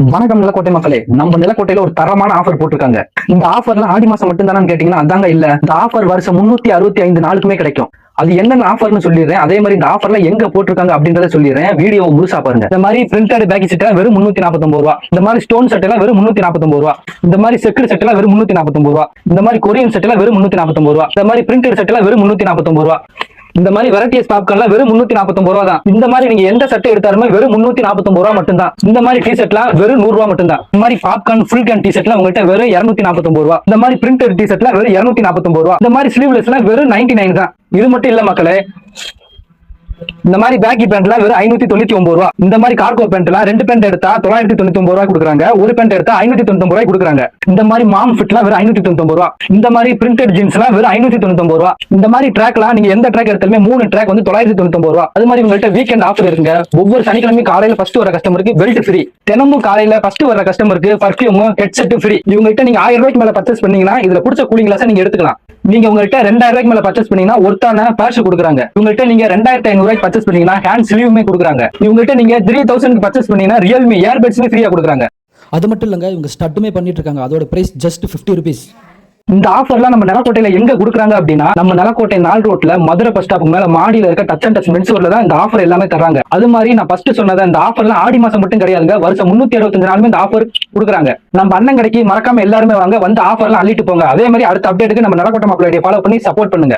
வணக்கம் நிலக்கோட்டை மக்களே. நம்ம நிலக்கோட்டையில ஒரு தரமான ஆஃபர் போட்டிருக்காங்க. இந்த ஆஃபர்ல ஆடி மாசம் மட்டும் தானு கேட்டீங்கன்னா அதாங்க இல்ல. இந்த ஆஃபர் வருஷம் 365 நாளுக்குமே கிடைக்கும். அது என்னென்ன ஆஃபர்னு சொல்லிடுறேன். அதே மாதிரி இந்த ஆஃபர்ல எங்க போட்டிருக்காங்க அப்படின்றத சொல்லிடுறேன். வீடியோ முழுசா பாருங்க. இந்த மாதிரி பிரிண்டட் பேக்கி செட் வெறும் 349 ரூபா. இந்த மாதிரி ஸ்டோன் செட் எல்லாம் வெறும் 349 ரூபா. இந்த மாதிரி செக்குடு செட் எல்லாம் வெறும் 349 ரூபா. இந்த மாதிரி கொரியன் செட் எல்லாம் வெறும் 349 ரூபா. இந்த மாதிரி பிரிண்டட் செட் எல்லாம் வெறும் 349 ரூபா. இந்த மாதிரி வெரைட்டிஸ் பாப்கார்ன்ல வெறும் 349 ரூபா தான். இந்த மாதிரி நீங்க எந்த சட்டை எடுத்தாலுமே வெறும் 349 ரூபா மட்டும் தான். இந்த மாதிரி டி ஷர்ட்லாம் வெறும் 100 ரூபா மட்டும் தான். இந்த மாதிரி பாப்கார்ன் ஃபுல் கேன் டி ஷர்ட்லாம் உங்ககிட்ட வெறும் 249 ரூபா. இந்த மாதிரி பிரிண்டட் டி ஷர்ட்லாம் வெறும் 249 ரூபா. இந்த மாதிரி ஸ்லீவ்லெஸ்லாம் வெறும் 99 தான். இது மட்டும் இல்ல மக்களே, இந்த மாதிரி பேக்கி பேண்ட்ல வெறும் 599 ரூபா. இந்த மாதிரி கார்கோ பேண்ட்லாம் 2 பேண்ட் எடுத்தா 999 ரூபாய் கொடுக்குறாங்க. ஒரு பேண்ட் எடுத்தா 599 ரூபாய் கொடுக்குறாங்க. இந்த மாதிரி மாம் ஃபிட்லாம் வெறும் 599 ரூபா. இந்த மாதிரி பிரிண்டட் ஜீன்ஸ்லாம் வெறும் 599 ரூபா. இந்த மாதிரி ட்ராக்லாம் நீங்க எந்த ட்ராக் எடுத்தாலுமே 3 ட்ராக் வந்து 999 ரூபா. அது மாதிரி உங்கள்கிட்ட வீக்கெண்ட் ஆஃபர் இருக்குங்க. ஒவ்வொரு சனிக்கிழமையும் காலையில ஃபர்ஸ்ட் வர கஸ்டமருக்கு பெல்ட் ஃப்ரீ. தினமும் காலையில ஃபர்ஸ்ட் வர கஸ்டமருக்கு பர்ஃபியூம் ஹெட்செட் ஃப்ரீ. இவங்ககிட்ட நீங்க 1000 ரூபாய்க்கு மேல பர்ச்சேஸ் பண்ணீங்கன்னா இதுல பிடிச்ச கூலிங் கிளாஸ் நீங்க எடுத்துக்கலாம். நீங்க உங்கள்கிட்ட 2000 ரூபாய்க்கு மேல பர்ச்சேஸ் பண்ணீங்கன்னா ஒருத்தான பேஷ் கொடுக்குறாங்க. உங்கள்கிட்ட நீங்க 2500 ரூபாய்க்கு பர்ச்சேஸ் பண்ணீங்கன்னா ஹேண்ட் ஸ்லீவுமே கொடுக்குறாங்க. இவங்ககிட்ட நீங்க 3000 பர்ச்சேஸ் பண்ணீங்கன்னா ரியல்மி இயர்பட்ஸ்மே ஃப்ரீயா கொடுக்குறாங்க. அது மட்டும் இல்லைங்க, இவங்க ஸ்டட்டுமே பண்ணிட்டு இருக்காங்க. அதோட பிரைஸ் ஜஸ்ட் 50 ருபீஸ். இந்த ஆஃபர்லாம் நம்ம நிலக்கோட்டையில எங்க கொடுக்குறாங்க அப்படின்னா, நம்ம நிலக்கோட்டை 4 ரோட்ல மதுரை பஸ் ஸ்டாப்புக்கு மேல மாடியில இருக்க டச் அண்ட் டச் மென்ஸ் தான் இந்த ஆஃபர் எல்லாமே தராங்க. அது மாதிரி நான் ஃபர்ஸ்ட் சொன்னதை இந்த ஆஃபர்லாம் ஆடி மாசம் மட்டும் கிடையாதுங்க. வருஷம் 365 நாளுமே இந்த ஆஃபர் கொடுக்குறாங்க. நம்ம அண்ணன் கடைக்கு மறக்காம எல்லாருமே வாங்க, வந்து ஆஃபர்லாம் அள்ளிட்டு போங்க. அதே மாதிரி அடுத்த அப்டேட்டுக்கு நம்ம நிலக்கோட்டை மக்களுடைய ஃபாலோ பண்ணி சப்போர்ட் பண்ணுங்க.